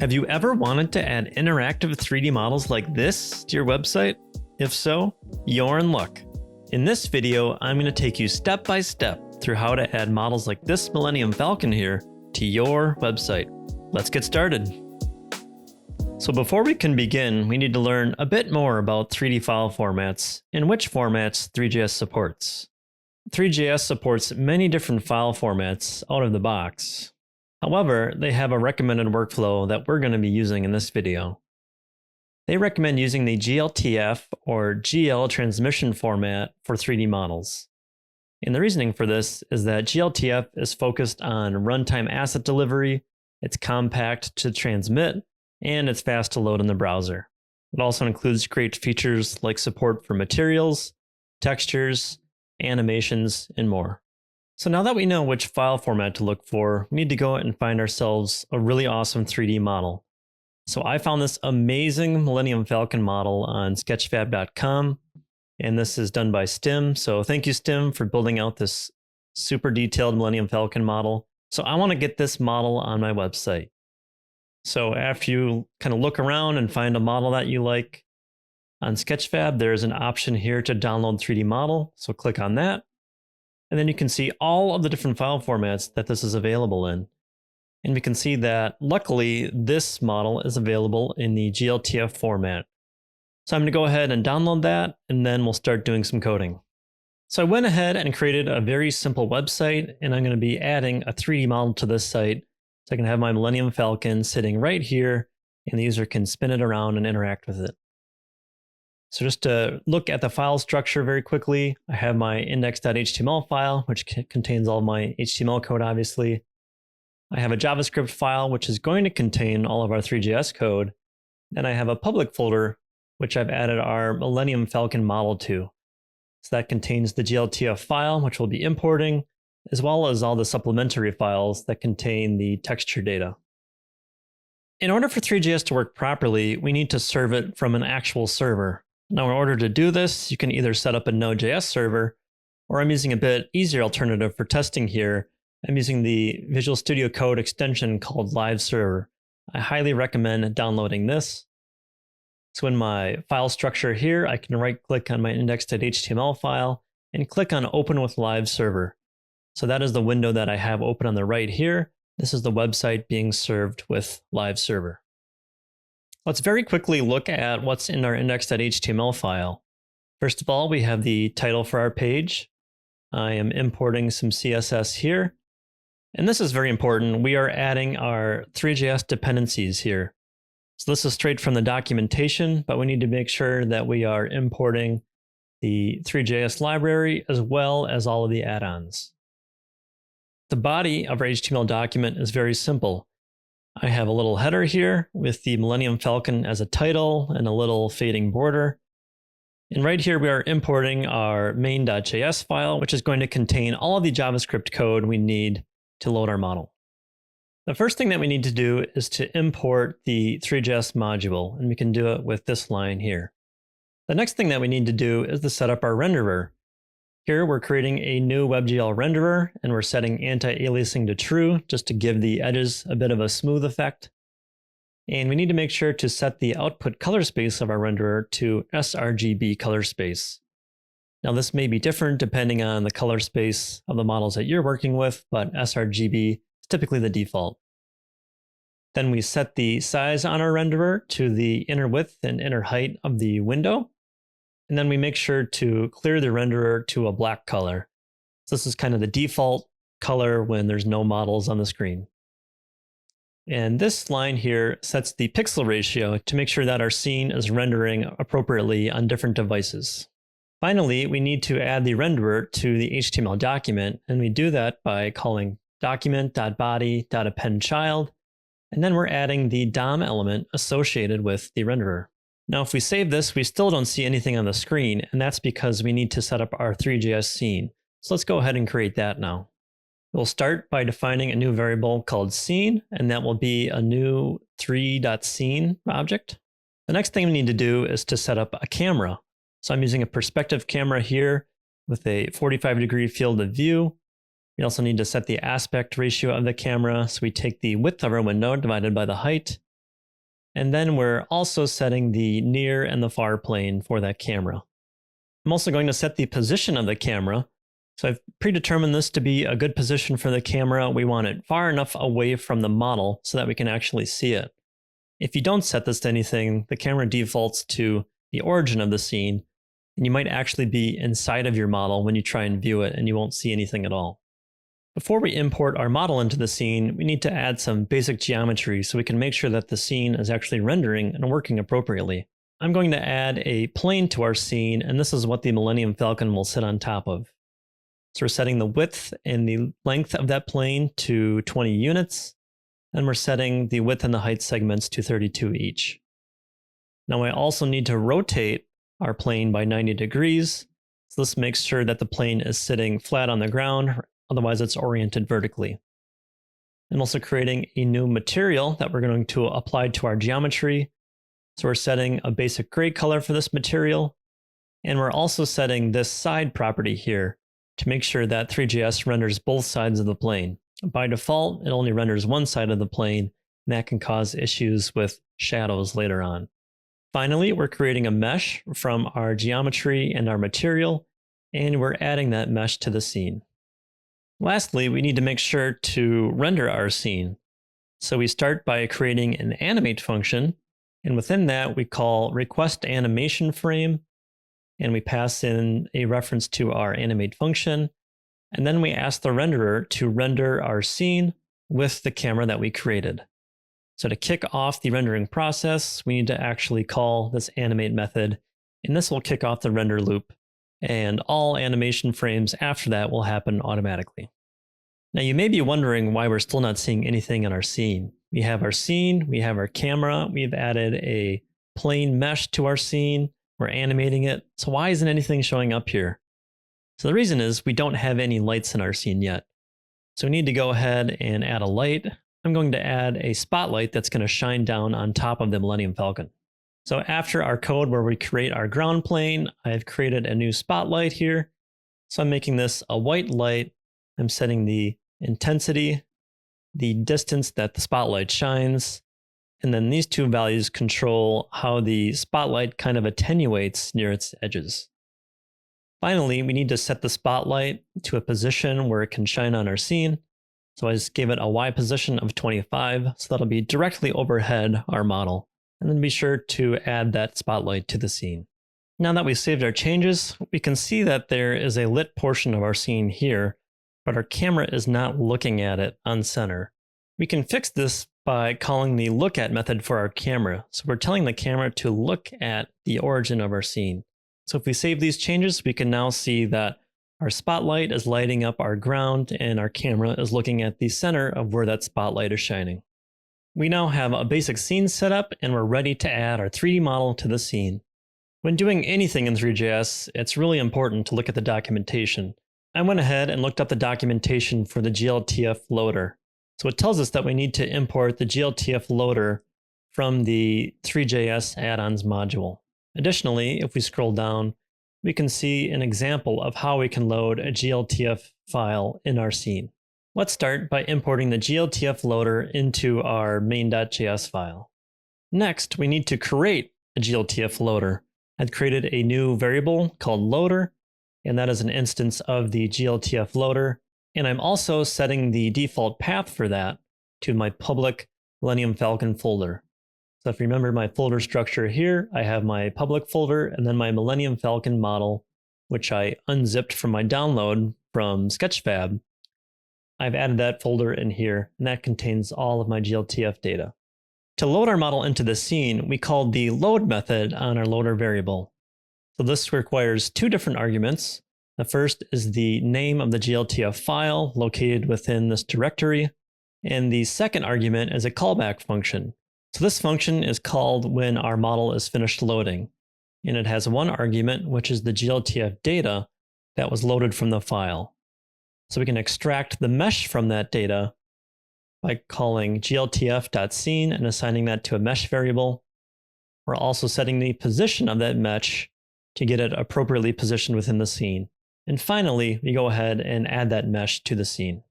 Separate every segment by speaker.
Speaker 1: Have you ever wanted to add interactive 3D models like this to your website? If so, you're in luck. In this video, I'm going to take you step by step through how to add models like this Millennium Falcon here to your website. Let's get started. So before we can begin, we need to learn a bit more about 3D file formats and which formats Three.js supports. Three.js supports many different file formats out of the box. However, they have a recommended workflow that we're going to be using in this video. They recommend using the GLTF or GL transmission format for 3D models. And the reasoning for this is that GLTF is focused on runtime asset delivery, it's compact to transmit, and it's fast to load in the browser. It also includes great features like support for materials, textures, animations, and more. So now that we know which file format to look for, we need to go and find ourselves a really awesome 3D model. So I found this amazing Millennium Falcon model on sketchfab.com, and this is done by Stim. So thank you, Stim, for building out this super detailed Millennium Falcon model. So I want to get this model on my website. So after you kind of look around and find a model that you like, on Sketchfab, there's an option here to download 3D model. So click on that. And then you can see all of the different file formats that this is available in. And we can see that luckily this model is available in the GLTF format. So I'm going to go ahead and download that, and then we'll start doing some coding. So I went ahead and created a very simple website, and I'm going to be adding a 3D model to this site. So I can have my Millennium Falcon sitting right here, and the user can spin it around and interact with it. So just to look at the file structure very quickly, I have my index.html file, which contains all my HTML code, obviously. I have a JavaScript file, which is going to contain all of our Three.js code. And I have a public folder, which I've added our Millennium Falcon model to. So that contains the GLTF file, which we'll be importing, as well as all the supplementary files that contain the texture data. In order for Three.js to work properly, we need to serve it from an actual server. Now, in order to do this, you can either set up a Node.js server, or I'm using a bit easier alternative for testing here. I'm using the Visual Studio Code extension called Live Server. I highly recommend downloading this. So in my file structure here, I can right-click on my index.html file and click on Open with Live Server. So that is the window that I have open on the right here. This is the website being served with Live Server. Let's very quickly look at what's in our index.html file. First of all, we have the title for our page. I am importing some CSS here. And this is very important. We are adding our Three.js dependencies here. So this is straight from the documentation, but we need to make sure that we are importing the Three.js library as well as all of the add-ons. The body of our HTML document is very simple. I have a little header here with the Millennium Falcon as a title and a little fading border. And right here, we are importing our main.js file, which is going to contain all of the JavaScript code we need to load our model. The first thing that we need to do is to import the Three.js module, and we can do it with this line here. The next thing that we need to do is to set up our renderer. Here we're creating a new WebGL renderer, and we're setting anti-aliasing to true just to give the edges a bit of a smooth effect. And we need to make sure to set the output color space of our renderer to sRGB color space. Now this may be different depending on the color space of the models that you're working with, but sRGB is typically the default. Then we set the size on our renderer to the inner width and inner height of the window. And then we make sure to clear the renderer to a black color. So this is kind of the default color when there's no models on the screen. And this line here sets the pixel ratio to make sure that our scene is rendering appropriately on different devices. Finally, we need to add the renderer to the HTML document, and we do that by calling document.body.appendChild, and then we're adding the DOM element associated with the renderer. Now, if we save this, we still don't see anything on the screen, and that's because we need to set up our Three.js scene. So let's go ahead and create that now. We'll start by defining a new variable called scene, and that will be a new 3.scene object. The next thing we need to do is to set up a camera. So I'm using a perspective camera here with a 45-degree field of view. We also need to set the aspect ratio of the camera. So we take the width of our window divided by the height, And then we're also setting the near and the far plane for that camera. I'm also going to set the position of the camera. So I've predetermined this to be a good position for the camera. We want it far enough away from the model so that we can actually see it. If you don't set this to anything, the camera defaults to the origin of the scene, and you might actually be inside of your model when you try and view it and you won't see anything at all. Before we import our model into the scene, we need to add some basic geometry so we can make sure that the scene is actually rendering and working appropriately. I'm going to add a plane to our scene, and this is what the Millennium Falcon will sit on top of. So we're setting the width and the length of that plane to 20 units, and we're setting the width and the height segments to 32 each. Now I also need to rotate our plane by 90 degrees, so this makes sure that the plane is sitting flat on the ground, otherwise it's oriented vertically. I'm also creating a new material that we're going to apply to our geometry. So we're setting a basic gray color for this material, and we're also setting this side property here to make sure that Three.js renders both sides of the plane. By default, it only renders one side of the plane, and that can cause issues with shadows later on. Finally, we're creating a mesh from our geometry and our material, and we're adding that mesh to the scene. Lastly, we need to make sure to render our scene. So we start by creating an animate function, and within that we call request animation frame, and we pass in a reference to our animate function, and then we ask the renderer to render our scene with the camera that we created. So to kick off the rendering process, we need to actually call this animate method, and this will kick off the render loop, and all animation frames after that will happen automatically. Now you may be wondering why we're still not seeing anything in our scene. We have our scene, we have our camera, we've added a plane mesh to our scene, we're animating it, so why isn't anything showing up here? So the reason is we don't have any lights in our scene yet. So we need to go ahead and add a light. I'm going to add a spotlight that's going to shine down on top of the Millennium Falcon. So after our code where we create our ground plane, I've created a new spotlight here. So I'm making this a white light. I'm setting the intensity, the distance that the spotlight shines, and then these two values control how the spotlight kind of attenuates near its edges. Finally, we need to set the spotlight to a position where it can shine on our scene. So I just gave it a Y position of 25, so that'll be directly overhead our model. And then be sure to add that spotlight to the scene. Now that we've saved our changes, we can see that there is a lit portion of our scene here, but our camera is not looking at it on center. We can fix this by calling the lookAt method for our camera. So we're telling the camera to look at the origin of our scene. So if we save these changes, we can now see that our spotlight is lighting up our ground and our camera is looking at the center of where that spotlight is shining. We now have a basic scene set up and we're ready to add our 3D model to the scene. When doing anything in Three.js, it's really important to look at the documentation. I went ahead and looked up the documentation for the GLTF loader. So it tells us that we need to import the GLTF loader from the Three.js add-ons module. Additionally, if we scroll down, we can see an example of how we can load a GLTF file in our scene. Let's start by importing the GLTF loader into our main.js file. Next, we need to create a GLTF loader. I've created a new variable called loader, and that is an instance of the GLTF loader. And I'm also setting the default path for that to my public Millennium Falcon folder. So if you remember my folder structure here, I have my public folder and then my Millennium Falcon model, which I unzipped from my download from Sketchfab. I've added that folder in here, and that contains all of my GLTF data. To load our model into the scene, we called the load method on our loader variable. So this requires two different arguments. The first is the name of the GLTF file located within this directory, and the second argument is a callback function. So this function is called when our model is finished loading, and it has one argument, which is the GLTF data that was loaded from the file. So we can extract the mesh from that data by calling gltf.scene and assigning that to a mesh variable. We're also setting the position of that mesh to get it appropriately positioned within the scene. And finally, we go ahead and add that mesh to the scene.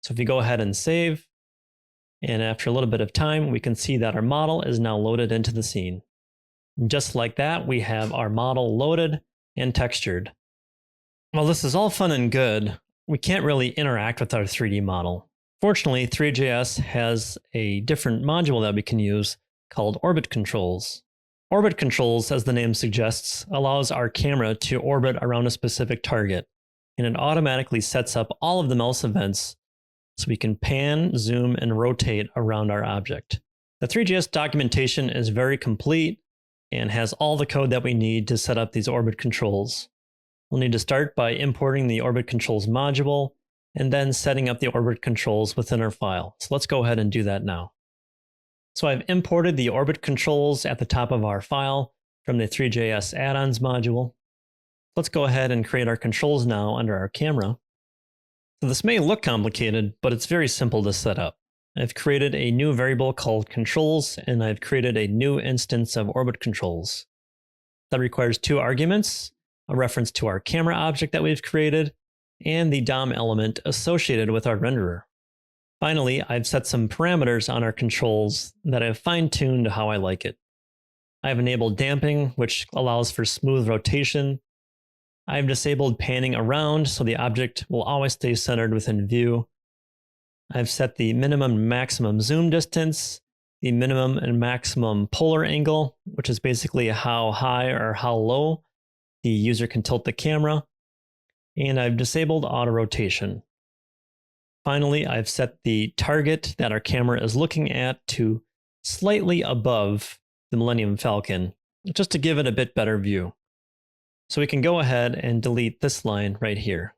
Speaker 1: So if you go ahead and save, And after a little bit of time, we can see that our model is now loaded into the scene. And just like that, we have our model loaded and textured. While this is all fun and good, we can't really interact with our 3D model. Fortunately, Three.js has a different module that we can use called Orbit Controls. Orbit Controls, as the name suggests, allows our camera to orbit around a specific target, and it automatically sets up all of the mouse events so we can pan, zoom, and rotate around our object. The Three.js documentation is very complete and has all the code that we need to set up these orbit controls. We'll need to start by importing the orbit controls module and then setting up the orbit controls within our file. So let's go ahead and do that now. So I've imported the orbit controls at the top of our file from the Three.js add-ons module. Let's go ahead and create our controls now under our camera. So this may look complicated, but it's very simple to set up. I've created a new variable called controls, and I've created a new instance of orbit controls. That requires two arguments, a reference to our camera object that we've created, and the DOM element associated with our renderer. Finally, I've set some parameters on our controls that I've fine-tuned to how I like it. I've enabled damping, which allows for smooth rotation. I've disabled panning around, so the object will always stay centered within view. I've set the minimum and maximum zoom distance, the minimum and maximum polar angle, which is basically how high or how low the user can tilt the camera. And I've disabled auto rotation. Finally, I've set the target that our camera is looking at to slightly above the Millennium Falcon, just to give it a bit better view. So we can go ahead and delete this line right here.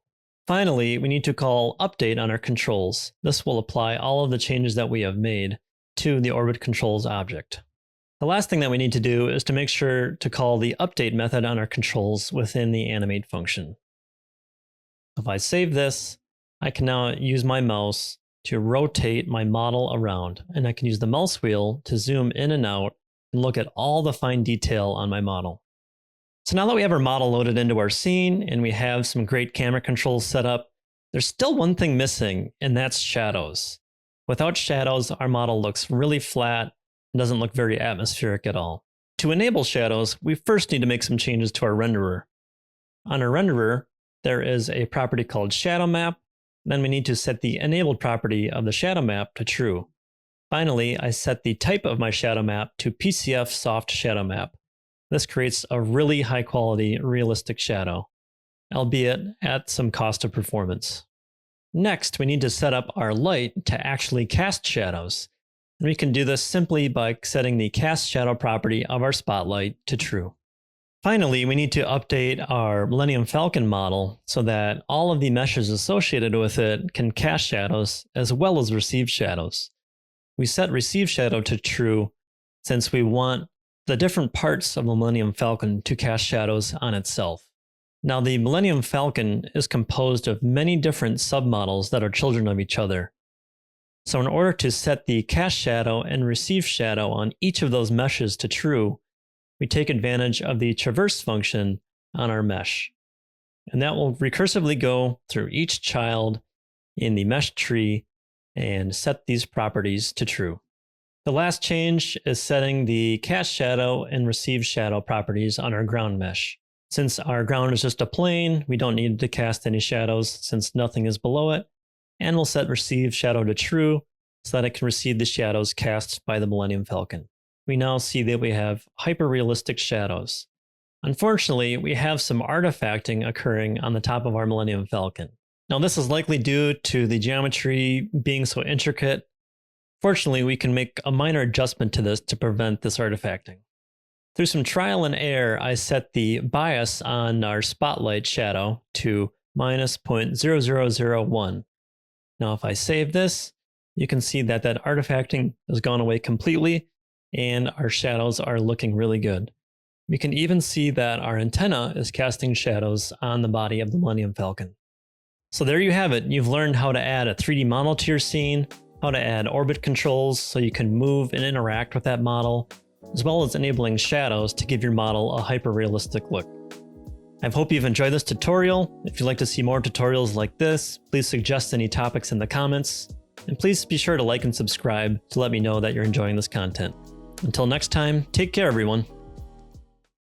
Speaker 1: Finally, we need to call update on our controls. This will apply all of the changes that we have made to the orbit controls object. The last thing that we need to do is to make sure to call the update method on our controls within the animate function. If I save this, I can now use my mouse to rotate my model around, and I can use the mouse wheel to zoom in and out and look at all the fine detail on my model. So now that we have our model loaded into our scene and we have some great camera controls set up, there's still one thing missing, and that's shadows. Without shadows, our model looks really flat and doesn't look very atmospheric at all. To enable shadows, we first need to make some changes to our renderer. On our renderer, there is a property called shadow map. Then we need to set the enabled property of the shadow map to true. Finally, I set the type of my shadow map to PCF soft shadow map. This creates a really high quality, realistic shadow, albeit at some cost of performance. Next, we need to set up our light to actually cast shadows. And we can do this simply by setting the cast shadow property of our spotlight to true. Finally, we need to update our Millennium Falcon model so that all of the meshes associated with it can cast shadows as well as receive shadows. We set receive shadow to true since we want the different parts of the Millennium Falcon to cast shadows on itself. Now, the Millennium Falcon is composed of many different submodels that are children of each other. So in order to set the cast shadow and receive shadow on each of those meshes to true, we take advantage of the traverse function on our mesh. And that will recursively go through each child in the mesh tree and set these properties to true. The last change is setting the cast shadow and receive shadow properties on our ground mesh. Since our ground is just a plane, we don't need to cast any shadows since nothing is below it. And we'll set receive shadow to true so that it can receive the shadows cast by the Millennium Falcon. We now see that we have hyper-realistic shadows. Unfortunately, we have some artifacting occurring on the top of our Millennium Falcon. Now, this is likely due to the geometry being so intricate. Fortunately, we can make a minor adjustment to this to prevent this artifacting. Through some trial and error, I set the bias on our spotlight shadow to minus 0.0001. Now, if I save this, you can see that that artifacting has gone away completely, and our shadows are looking really good. We can even see that our antenna is casting shadows on the body of the Millennium Falcon. So there you have it. You've learned how to add a 3D model to your scene, how to add orbit controls so you can move and interact with that model, as well as enabling shadows to give your model a hyper-realistic look. I hope you've enjoyed this tutorial. If you'd like to see more tutorials like this, please suggest any topics in the comments. And please be sure to like and subscribe to let me know that you're enjoying this content. Until next time, take care everyone.